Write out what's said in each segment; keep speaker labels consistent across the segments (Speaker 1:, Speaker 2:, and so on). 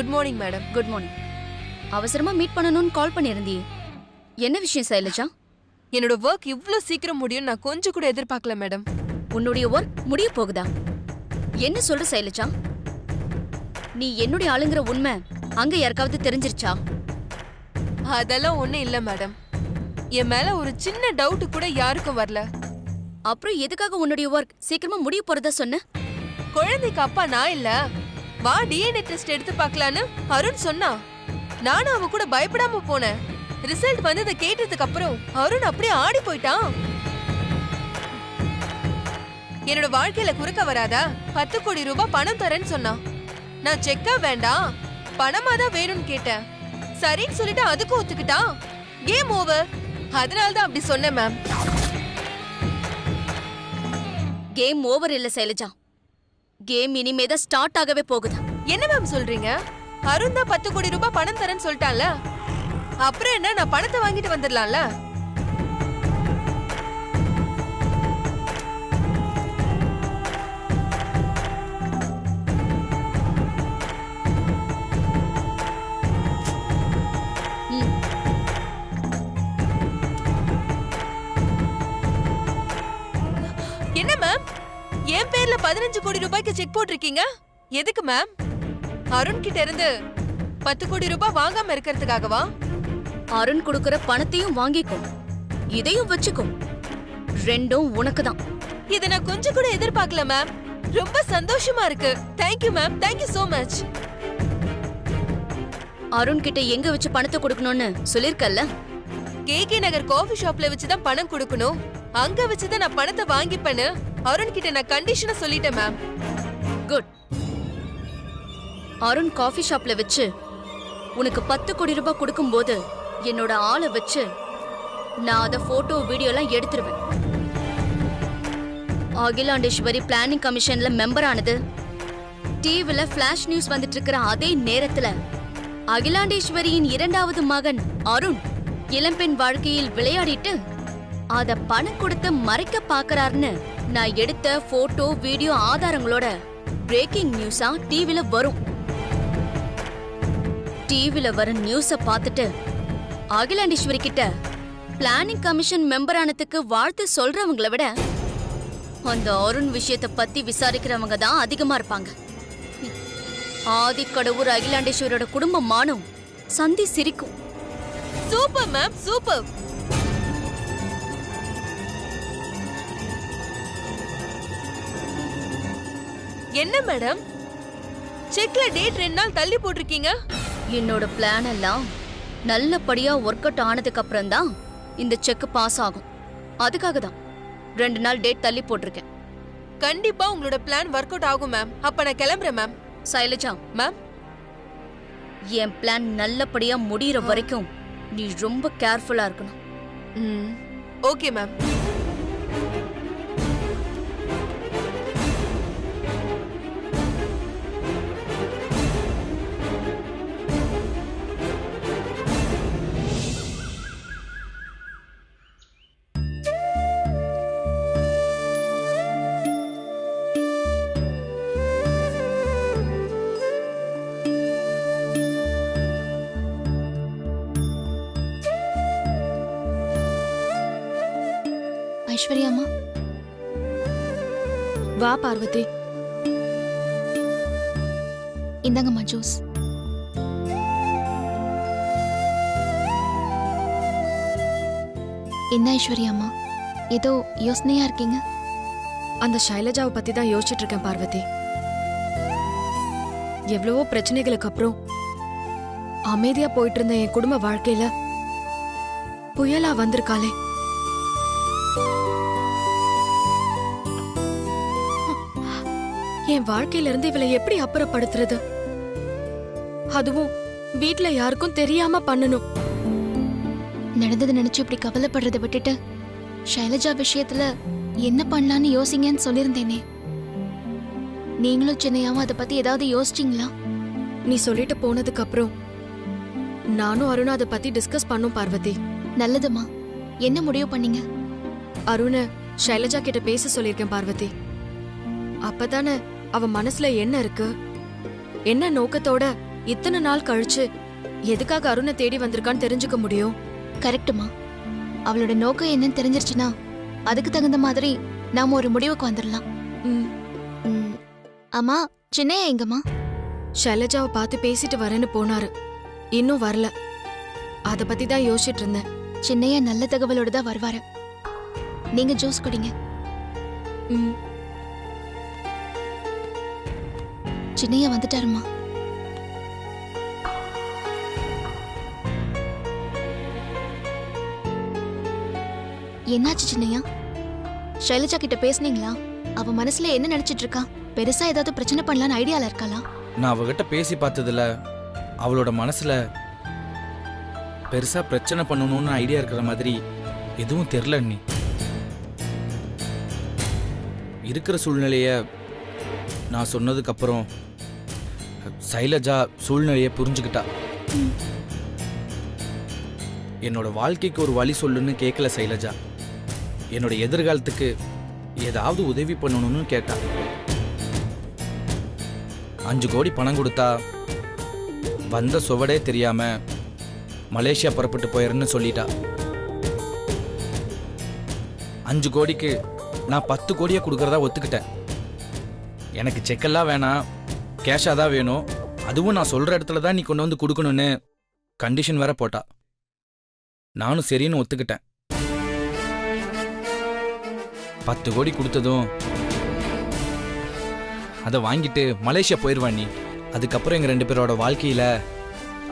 Speaker 1: Good morning madam.
Speaker 2: Good morning. அவசரமா meet பண்ணணும்னு கால் பண்ணியிருந்தியே, என்ன விஷயம் சைலஜா?
Speaker 1: என்னோட ஒர்க் இவ்ளோ சீக்கிரம் முடியும் நான் கொஞ்சம் கூட எதிர்பார்க்கல மேடம்.
Speaker 2: உன்னுடைய ஒர்க் முடிய போகுதா? என்ன சொல்ற சைலஜா? நீ என்னுடைய ஆளுங்கிற உண்மை அங்க யாருக்காவது தெரிஞ்சிருச்சா?
Speaker 1: அதெல்லாம் ஒண்ணும் இல்ல மேடம். என் மேல ஒரு சின்ன டவுட் கூட யாருக்கும் வரல.
Speaker 2: அப்புறம் எதுக்காக உன்னுடைய ஒர்க் சீக்கிரமா முடிய போறதா சொன்ன?
Speaker 1: குழந்தைக்கு அப்பா நான் இல்ல, வா டிஎன்ஏ டெஸ்ட் எடுத்து பார்க்கலான்னு அருண் சொன்னா. நானும் அவ கூட பயப்படாம போனேன். ரிசல்ட் வந்ததை கேட்டதுக்கு அப்புறம் அருண் அப்படியே ஆடி போயிட்டான். என்னோட வாழ்க்கையில குறுக்க வராதா, 10 கோடி ரூபாய் பணம் தரேன்னு சொன்னா. நான் செக்கா வேண்டாம் பணமா தான் வேணும்னு கேட்டேன். சரின்னு சொல்லிட்டு அதுக்கும் ஒத்துக்கிட்டான். Game over. அதனாலதான் அப்படி சொன்னேன் மேம்.
Speaker 2: கேம் ஓவர் இல்ல சைலஜா, கேம் இனிமேதான் ஸ்டார்ட் ஆகவே போகுது.
Speaker 1: என்ன மேம் சொல்றீங்க? அருண் தான் 10 கோடி ரூபாய் பணம் தரேன்னு சொல்லிட்டான்ல, அப்புறம் என்ன நான் பணத்தை வாங்கிட்டு வந்துடலாம்ல? என்ன மேம், என் பேர்ல 15 கோடி ரூபாய்க்கு செக் போட்டிருக்கீங்க? எதுக்கு மேம்? அருண் கிட்ட இருந்து 10 கோடி ரூபாய் வாங்காம இருக்கிறதுக்காகவா?
Speaker 2: அருண் கொடுக்கற பணத்தையும் வாங்கிக்கோ, இதையும் வச்சுக்கோ, ரெண்டும் உனக்கு தான்.
Speaker 1: இத நான் கொஞ்சம் கூட எதிர்பார்க்கல மேம். ரொம்ப சந்தோஷமா இருக்கு. Thank you ma'am, thank you so much.
Speaker 2: Arun கிட்ட எங்க வச்சு பணத்தை கொடுக்கணும்னு சொல்லிருக்கல்ல?
Speaker 1: கேகே நகர் காஃபி ஷாப்ல வச்சு தான் பணம் கொடுக்கணும், அங்க வச்சு தான் நான் பணத்தை வாங்கிப்பேன்னு அருண் கிட்ட நான் கண்டிஷனா சொல்லிட்டேன் மேம்.
Speaker 2: குட். அருண் காஃபி ஷாப்ல வச்சு உனக்கு 10 கோடி ரூபாய் கொடுக்கும்போது என்னோட ஆளை வச்சு நான் அத போட்டோ வீடியோ எல்லாம் எடுத்துருவேன். அகிலாண்டேஸ்வரி பிளானிங் கமிஷன்ல மெம்பர் ஆனது, டிவில பிளாஷ் நியூஸ் வந்துட்டு இருக்கிற அதே நேரத்துல அகிலாண்டேஸ்வரியின் 2வது மகன் அருண் இளம்பெண் வாழ்க்கையில் விளையாடிட்டு அத பணம் கொடுத்து மறைக்க பாக்குறாருன்னு நான் எடுத்த போட்டோ வீடியோ ஆதாரங்களோட பிரேக்கிங் நியூஸா டிவில வரும். டிவில வர நியூஸ பார்த்துட்டு அகிலாண்டேஸ்வரி கிட்ட பிளானிங் கமிஷன் மெம்பர் ஆனதுக்கு வாழ்த்து சொல்றவங்கள விட அந்த அருண் விஷயத்தை பத்தி விசாரிக்கிறவங்க தான் அதிகமா இருப்பாங்க. ஆதிக்கடவுர் அகிலாண்டேஸ்வரியோட குடும்ப மானம் சந்தி சிரிக்கும்.
Speaker 1: Super ma'am, super. என்ன மேடம், செக்ல டேட் 2 நாள் தள்ளி போட்டிருக்கீங்க?
Speaker 2: என்னோட பிளான் எல்லாம் நல்லபடியா ஒர்க் அவுட் ஆனதுக்கு அப்புறம் தான் இந்த செக் பாஸ் ஆகும். அதுக்காக தான் 2 நாள் டேட் தள்ளி போட்டிருக்கேன்.
Speaker 1: கண்டிப்பா உங்களோட பிளான் ஒர்க் அவுட் ஆகும் மேம். அப்ப நான் கிளம்புறேன் மேம்.
Speaker 2: சைலஜா
Speaker 1: மேம்,
Speaker 2: என் பிளான் நல்லபடியா முடியற வரைக்கும் நீ ரொம்ப கேர்ஃபுல்லா இருக்கணும்.
Speaker 1: Okay ma'am.
Speaker 3: ஐஸ்வர்யா அம்மா.
Speaker 4: வா பார்வதி.
Speaker 3: இந்தாங்கம்மா ஜூஸ். என்ன ஐஸ்வர்யா அம்மா, ஏதோ யோசனையா இருக்கீங்க?
Speaker 4: அந்த ஷைலஜாவை பத்தி தான் யோசிச்சுட்டு இருக்கேன் பார்வதி. எவ்வளவோ பிரச்சனைகளுக்கு அப்புறம் அமைதியா போயிட்டு இருந்த என் குடும்ப வாழ்க்கையில புயலா வந்திருக்காளே. என் வாழ்க்கையில இருந்து இவளை எப்படி அப்புறப்படுத்துறது? அதுவும் வீட்ல யாருக்கும் தெரியாம பண்ணணும்.
Speaker 3: நடந்தது நினைச்சு இப்படி கவலைப்படுறதை விட்டுட்டு ஷைலஜா விஷயத்துல என்ன பண்ணலான்னு யோசிங்கன்னு சொல்லியிருந்தேனே. நீங்களும் சின்னையாவும் அதை பத்தி ஏதாவது யோசிச்சிங்களா?
Speaker 4: நீ சொல்லிட்டு போனதுக்கு அப்புறம் நானும் அருணும் அதை பத்தி டிஸ்கஸ் பண்ணோம் பார்வதி.
Speaker 3: நல்லதுமா. என்ன முடிவு பண்ணீங்க?
Speaker 4: அருண ஷைலஜா கிட்ட பேச சொல்லியிருக்கேன் பார்வதி. அப்பதானே அவ மனசுல என்ன இருக்கு, என்ன நோக்கத்தோட இத்தனை நாள் கழிச்சு எதுக்காக அருணை தேடி வந்திருக்கான்னு தெரிஞ்சுக்க முடியும்.
Speaker 3: கரெக்டுமா. அவளோட நோக்கம் என்னன்னு தெரிஞ்சிருச்சுன்னா அதுக்கு தகுந்த மாதிரி நாம ஒரு முடிவுக்கு வந்துடலாம்.
Speaker 4: ம்,
Speaker 3: ம், அம்மா சின்னையா எங்கம்மா?
Speaker 4: ஷைலஜாவை பார்த்து பேசிட்டு வரேன்னு போனாரு. இன்னும் வரல. அத பத்தி தான் யோசிச்சுட்டு இருந்தேன்.
Speaker 3: சின்னையா நல்ல தகவலோட தான் வருவாரு. நீங்க ஜூஸ் குடிங்க.
Speaker 4: ம்,
Speaker 3: சின்னையா வந்துட்டாருமா. என்னாச்சு சின்னையா? ஷைலஜா கிட்ட பேசுனீங்களா? அவ மனசுல என்ன நினைச்சிட்டு இருக்கா? பெருசா ஏதாவது பிரச்சனை பண்ணலான்னு ஐடியால இருக்காளா?
Speaker 5: நான் அவகிட்ட பேசி பார்த்ததுல அவளோட மனசுல பெருசா பிரச்சனை பண்ணணும்னு ஐடியா இருக்கிற மாதிரி எதுவும் தெரில. நீ இருக்கிற சூழ்நிலைய நான் சொன்னதுக்கு அப்புறம் சைலஜா சூழ்நிலைய புரிஞ்சுக்கிட்டா. என்னோட வாழ்க்கைக்கு ஒரு வழி சொல்லுன்னு கேட்கல சைலஜா. என்னோட எதிர்காலத்துக்கு ஏதாவது உதவி பண்ணணும்னு கேட்டா. 5 கோடி பணம் கொடுத்தா வந்த சுவடே தெரியாம மலேசியா புறப்பட்டு போயிருன்னு சொல்லிட்டா. 5 கோடிக்கு நான் 10 கோடியை கொடுக்கறதா ஒத்துக்கிட்டேன். எனக்கு செக்கெல்லாம் வேணாம், கேஷாக தான் வேணும். அதுவும் நான் சொல்ற இடத்துல தான் நீ கொண்டு வந்து கொடுக்கணும்னு கண்டிஷன் வேற போட்டா. நானும் சரின்னு ஒத்துக்கிட்டேன். 10 கோடி கொடுத்ததும் அதை வாங்கிட்டு மலேசியா போயிடுவான் நீ. அதுக்கப்புறம் எங்க 2 பேரோட வாழ்க்கையில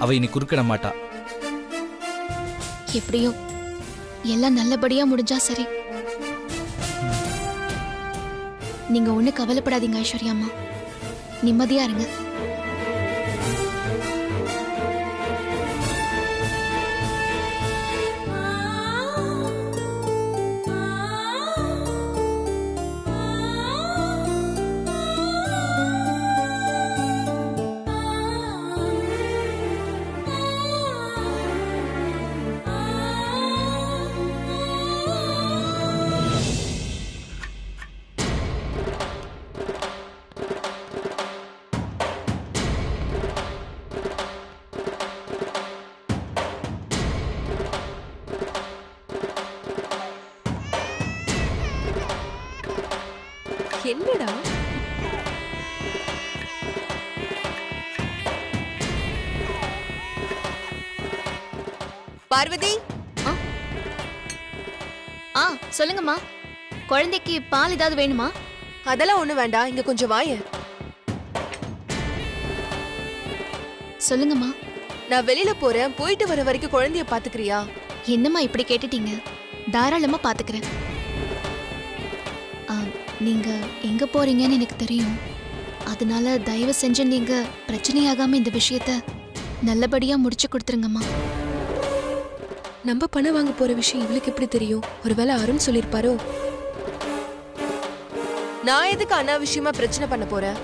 Speaker 5: அவ இனி குறுக்கிட மாட்டா.
Speaker 3: எப்படியோ எல்லாம் நல்லபடியா முடிஞ்சா சரி. நீங்க ஒண்ணு கவலைப்படாதீங்க ஐஸ்வர்யா அம்மா. நிம்மதியா இருங்க.
Speaker 1: என்னடா பார்வதி?
Speaker 3: சொல்லுங்கம்மா. குழந்தைக்கு பால் ஏதாவது வேணுமா?
Speaker 1: அதெல்லாம் ஒண்ணு வேண்டாம், இங்க கொஞ்சம் வாய.
Speaker 3: சொல்லுங்கம்மா.
Speaker 1: நான் வெளியில போறேன், போயிட்டு வர வரைக்கும் குழந்தைய பாத்துக்கிறியா?
Speaker 3: என்னம்மா இப்படி கேட்டுட்டீங்க? தாராளமா பாத்துக்கிறேன். நீங்க எங்க போறீங்கன்னு எனக்கு தெரியும். அதனால தயவு செஞ்சு நீங்க பிரச்சனையாகாம இந்த விஷயத்த நல்லபடியா முடிச்சு கொடுத்துருங்கம்மா.
Speaker 1: நம்ம பணம் வாங்க போற விஷயம் இவளுக்கு எப்படி தெரியும்? ஒருவேளை அருண் சொல்லிருப்பாரோ? நான் எதுக்கு அனாவசியமா பிரச்சனை பண்ண போறேன்?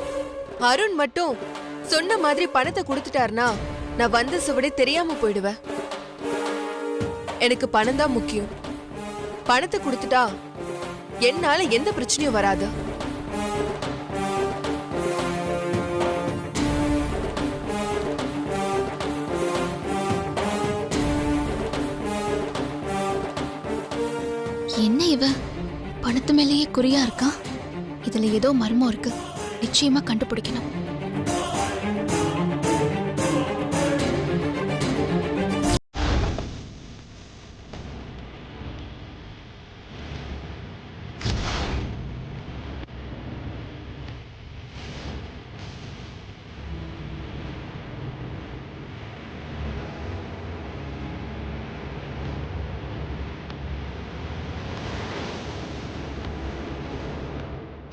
Speaker 1: அருண் மட்டும் சொன்ன மாதிரி பணத்தை கொடுத்துட்டாருனா நான் வந்த சுவடே தெரியாம போயிடுவேன். எனக்கு பணம் தான் முக்கியம். பணத்தை கொடுத்துட்டா என்னால எந்த பிரச்சனையும் வராது.
Speaker 3: என்ன இவ பணத்து மேலேயே குறியா இருக்கா? இதுல ஏதோ மர்மம் இருக்கு. நிச்சயமா கண்டுபிடிக்கணும்.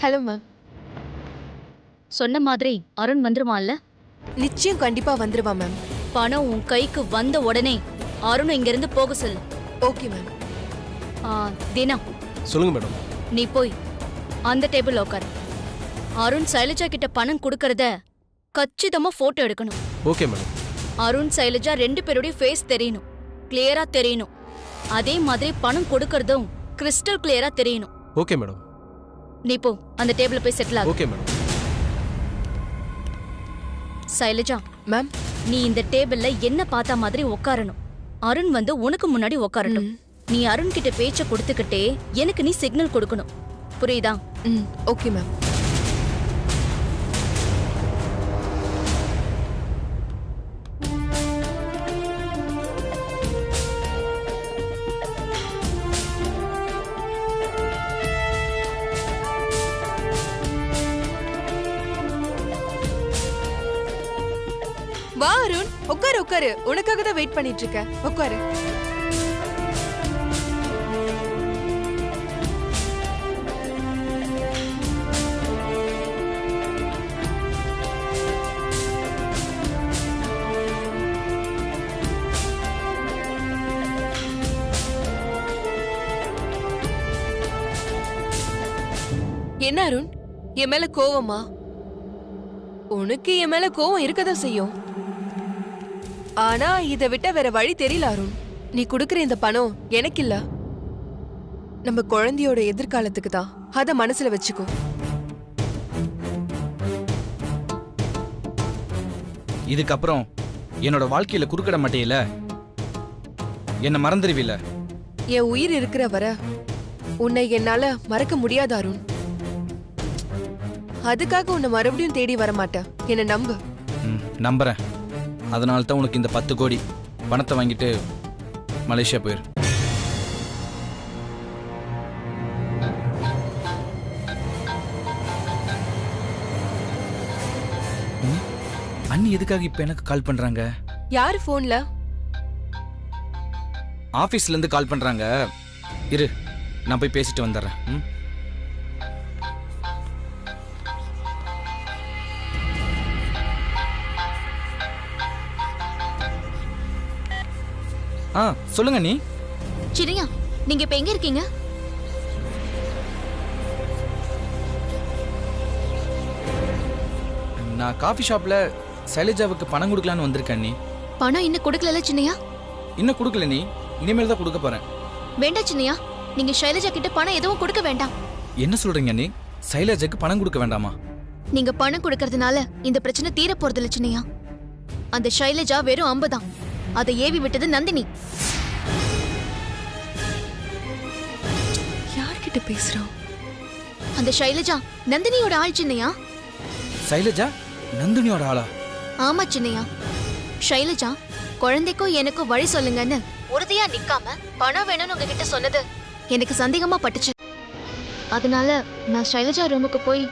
Speaker 1: Hello ma'am.
Speaker 2: சொன்ன மாதிரி அருண் வந்துருவான்ல?
Speaker 1: நிச்சயம் கண்டிப்பா வந்துருவா மேம்.
Speaker 2: பணம் உன் கைக்கு வந்த உடனே அருண் இங்கிருந்து போக சொல்லு.
Speaker 1: Okay ma'am.
Speaker 2: தீனா,
Speaker 6: சொல்லுங்க மேடம்.
Speaker 2: நீ போய் அந்த டேபிள் உட்காரு. அருண் சைலஜா கிட்ட பணம் கொடுக்கறத கச்சிதமா போட்டோ எடுக்கணும்.
Speaker 6: Okay madam.
Speaker 2: அருண் சைலஜா 2 பேருடைய ஃபேஸ் தெரியணும், கிளியரா தெரியணும். அதே மாதிரி பணம் கொடுக்கறதும் கிறிஸ்டல் கிளியரா தெரியணும்.
Speaker 6: Okay madam.
Speaker 2: நீ போ அந்த டேபிள்ல போய் செட்டில் ஆகு.
Speaker 6: Okay madam.
Speaker 2: சைலஜா,
Speaker 1: மேம்.
Speaker 2: நீ இந்த டேபிள்ல என்ன பார்த்த மாதிரி உட்காரணும். அருண் வந்து உனக்கு முன்னாடி உட்காரட்டும். நீ அருண் கிட்ட பேச்ச கொடுத்துக்கிட்டே எனக்கு நீ சிக்னல் கொடுக்கணும். புரியுதா?
Speaker 1: Okay ma'am. வா அருண், உட்காரு உட்காரு. உனக்காக தான் வெயிட் பண்ணிட்டு இருக்கேன். உட்காரு. என்ன அருண், என் மேல கோவமா? உனக்கு என் மேல கோவம் இருக்கதான் செய்யும். ஆனா இதை விட்ட வேற வழி தெரியல அருண். நீ குடுக்கற இந்த பணம் எனக்கு இல்ல, நம்ம குழந்தையோட எதிர்காலத்துக்கு தான். அத மனசுல வச்சுக்கோ.
Speaker 5: இதுக்கப்புறம் என்னோட வாழ்க்கையில குறுக்கிட மாட்டேயில, என்ன மறந்துடுவீல.
Speaker 1: என் உயிர் இருக்கிற வர உன்னை என்னால மறக்க முடியாது அருண். அதுக்காக உன்னை மறுபடியும் தேடி வர மாட்டேன். என்ன நம்பு.
Speaker 5: நம்புறேன். அதனால தான் உனக்கு இந்த 10 கோடி பணத்தை வாங்கிட்டு மலேசியா போயிரு. அண்ணி எதுக்காக இப்ப எனக்கு கால் பண்றாங்க?
Speaker 1: யாரு போன்ல?
Speaker 5: ஆபீஸ்ல இருந்து கால் பண்றாங்க. இரு, நான் போய் பேசிட்டு வந்துடுறேன். சொல்லுங்க நீ.
Speaker 3: சிரியா, நீங்க இப்ப எங்க இருக்கீங்க?
Speaker 5: நான் காஃபி ஷாப்ல சைலஜாவுக்கு பணம் கொடுக்கலான்னு வந்திருக்கேன். நீ
Speaker 3: பணம் இன்னும் கொடுக்கல சின்னையா?
Speaker 5: இன்னும் கொடுக்கல நீ. இனிமேல் தான் கொடுக்க போறேன்.
Speaker 3: வேண்டாம் சின்னையா, நீங்க ஷைலஜா கிட்ட பணம் எதுவும் கொடுக்க வேண்டாம்.
Speaker 5: என்ன சொல்றீங்க நீ? சைலஜாக்கு பணம் கொடுக்க வேண்டாமா?
Speaker 3: நீங்க பணம் கொடுக்கறதுனால இந்த பிரச்சனை தீர போறது இல்ல சின்னையா. அந்த ஷைலஜா வெறும் 50 தான். அதை ஏவி விட்டது நந்தினி.
Speaker 1: யார்கிட்ட பேசுறான்?
Speaker 3: அந்த ஷைலஜா நந்தினியோட ஆள் சின்னையா.
Speaker 5: சைலஜா நந்தினியோட ஆளா?
Speaker 3: ஆமா சின்னையா. ஷைலஜா குழந்தைக்கும் எனக்கும் வழி சொல்லுங்கன்னு உறுதியா நிக்காம பணம் வேணும்னு உங்ககிட்ட சொன்னது எனக்கு சந்தேகமா பட்டுச்சு. அதனால நான் ஷைலஜா ரூமுக்கு போய்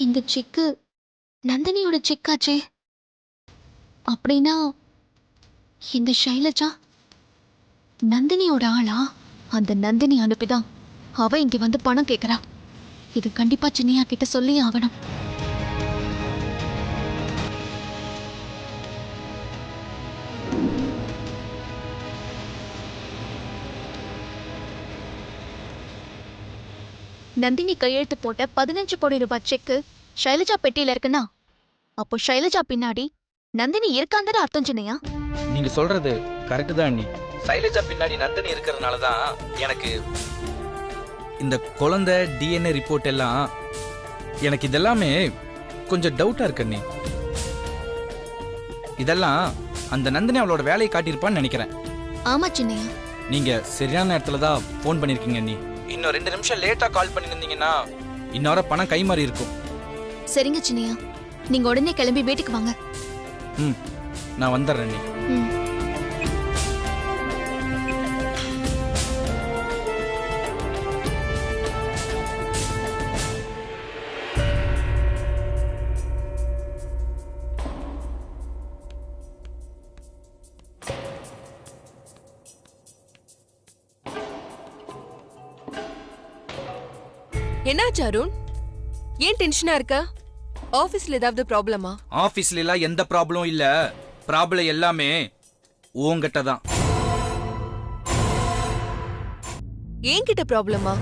Speaker 3: இந்த செக்கு நந்தினியோட செக்காச்சே. அப்படின்னா இந்த ஷைலஜா நந்தினியோட ஆளா? அந்த நந்தினி அனுப்பிதான் அவ இங்க வந்து பணம் கேக்குறா. இது கண்டிப்பா சின்னையா கிட்ட சொல்லி ஆகணும். நந்தினி கையெழுத்து போட்ட 15 கோடி ரூபாய் செக்கு ஷைலஜா பெட்டியில இருக்குன்னா அப்போ ஷைலஜா பின்னாடி நந்தினி இருக்கான்னு அர்த்தம் சின்னையா?
Speaker 5: நீங்க சொல்றது கரெக்டு தான் அண்ணி. சைலஜா பின்னாடி நந்தினி இருக்கிறதுனால தான் எனக்கு இந்த குழந்தை டிஎன்ஏ ரிப்போர்ட் எல்லாம் எனக்கு இதெல்லாமே கொஞ்சம் டவுட்டா இருக்கு அண்ணி. இதெல்லாம் அந்த நந்தினி அவளோட வேலையை காட்டியிருப்பான்னு நினைக்கிறேன்.
Speaker 3: ஆமா சின்னையா,
Speaker 5: நீங்க சரியான நேரத்துல தான் ஃபோன் பண்ணிருக்கீங்க அண்ணி. இன்னும் 2 நிமிஷம் லேட்டா கால் பண்ணியிருந்தீங்கன்னா இன்னொரு பணம் கை மாறி இருக்கும்.
Speaker 3: சரிங்க சின்னையா, நீங்க உடனே கிளம்பி வீட்டுக்கு வாங்க.
Speaker 5: நான் வந்துடுறேன் அண்ணி.
Speaker 1: என்னாச்சு அருண்? ஏன் டென்ஷனா இருக்க? ஆபீஸ்ல ஏதாவது ப்ராப்ளமா?
Speaker 5: ஆபீஸ்ல எல்லாம் எந்த ப்ராப்ளமும் இல்ல. ப்ராப்ளம் எல்லாமே உன்கிட்ட தான்.
Speaker 1: என்கிட்ட ப்ராப்ளமா?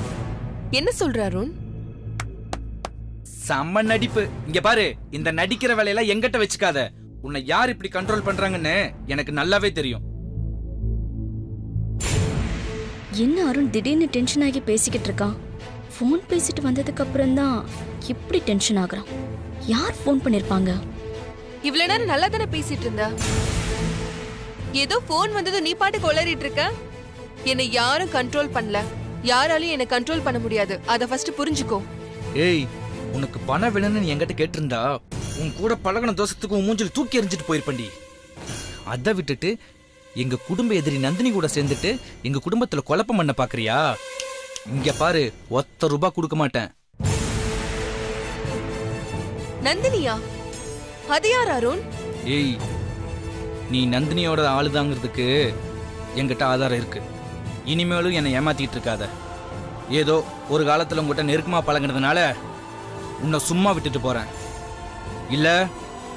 Speaker 1: என்ன சொல்ற அருண்?
Speaker 5: செம்ம நடிப்பு. இங்க பாரு, இந்த நடிக்கிற வேலையெல்லாம் எங்கிட்ட வச்சுக்காத. உன்னை யார் இப்படி கண்ட்ரோல் பண்றாங்கன்னு எனக்கு நல்லாவே தெரியும்.
Speaker 2: என்ன அருண் திடீர்னு டென்ஷன் ஆகி பேசிக்கிட்டு இருக்கான்? ஃபோன் பேசிட்டு வந்ததுக்கு அப்புறம் தான் எப்படி டென்ஷன் ஆகுறான்? யார் ஃபோன் பண்ணிருப்பாங்க?
Speaker 1: இவ்வளவு நேரம் நல்லா தானே பேசிட்டு இருந்த. ஏதோ போன் வந்தது நீ பாட்டு கொளறிட்டு இருக்க. என்னை யாரும் கண்ட்ரோல் பண்ணல, யாராலையும் என்னை கண்ட்ரோல் பண்ண முடியாது. அத ஃபர்ஸ்ட் புரிஞ்சுக்கோ.
Speaker 5: ஏய், உனக்கு பணம் வேணும்னு நீ என்கிட்ட கேட்டிருந்தா உன் கூட பழகின தோசத்துக்கு உன் மூஞ்சில் தூக்கி எறிஞ்சிட்டு போயிருப்பண்டி. அதை விட்டுட்டு எங்க குடும்ப எதிரி நந்தினி கூட சேர்ந்துட்டு எங்க குடும்பத்துல குழப்பம் பண்ண பாக்குறியா? இங்க பாரு, ₹1 கொடுக்க மாட்டேன்.
Speaker 1: நந்தினியா? அது யார் அருண்?
Speaker 5: ஏய், நீ நந்தினியோட ஆளுதாங்கிறதுக்கு என்கிட்ட ஆதாரம் இருக்கு. இனிமேலும் என்னை ஏமாத்திட்டு இருக்காத. ஏதோ ஒரு காலத்துல உங்ககிட்ட நெருக்கமா பழகினதுனால உன்னை சும்மா விட்டுட்டு போறேன். இல்ல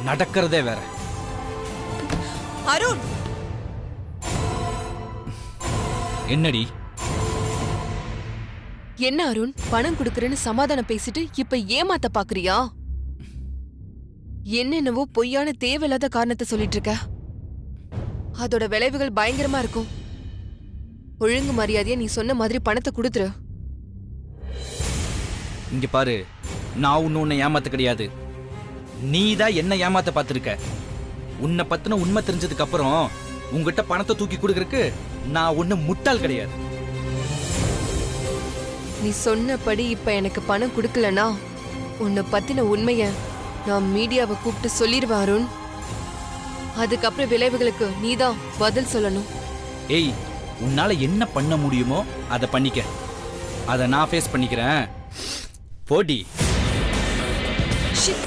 Speaker 5: நடக்கிறதே வேற.
Speaker 1: அருண்,
Speaker 5: என்னடி?
Speaker 1: என்ன அருண், பணம் கொடுக்கறேன்னு சமாதானம் பேசிட்டு இப்ப ஏமாத்த பாக்குறியா? என்னென்னவோ பொய்யான தேவையில்லாத காரணத்தை சொல்லிட்டு இருக்க. அதோட விளைவுகள் பயங்கரமா இருக்கும். ஒழுங்கு மரியாதையா நீ சொன்ன மாதிரி பணத்தை கொடுத்துரு.
Speaker 5: இங்க பாரு, நான் உன்னை ஏமாத்த கிடையாது. நீதான் என்ன ஏமாத்த பார்த்திருக்க. உன்னை பத்தின உண்மை தெரிஞ்சதுக்கு அப்புறம் உங்ககிட்ட பணத்தை தூக்கி கொடுக்கறதுக்கு நான் ஒண்ணு முட்டாள் கிடையாது.
Speaker 1: நீ சொன்னபடி இப்ப எனக்கு பணம் கொடுக்கலனா உன்னை பத்தின உண்மைய நான் மீடியாவை கூப்பிட்டு சொல்லிடுவேன் அருண். அதுக்கப்புறம் விளைவுகளுக்கு நீதான் பதில் சொல்லணும்.
Speaker 5: ஏய், உன்னால என்ன பண்ண முடியுமோ அதை பண்ணிக்க. அதை நான் ஃபேஸ் பண்ணிக்கிறேன். போடி.
Speaker 1: Shit.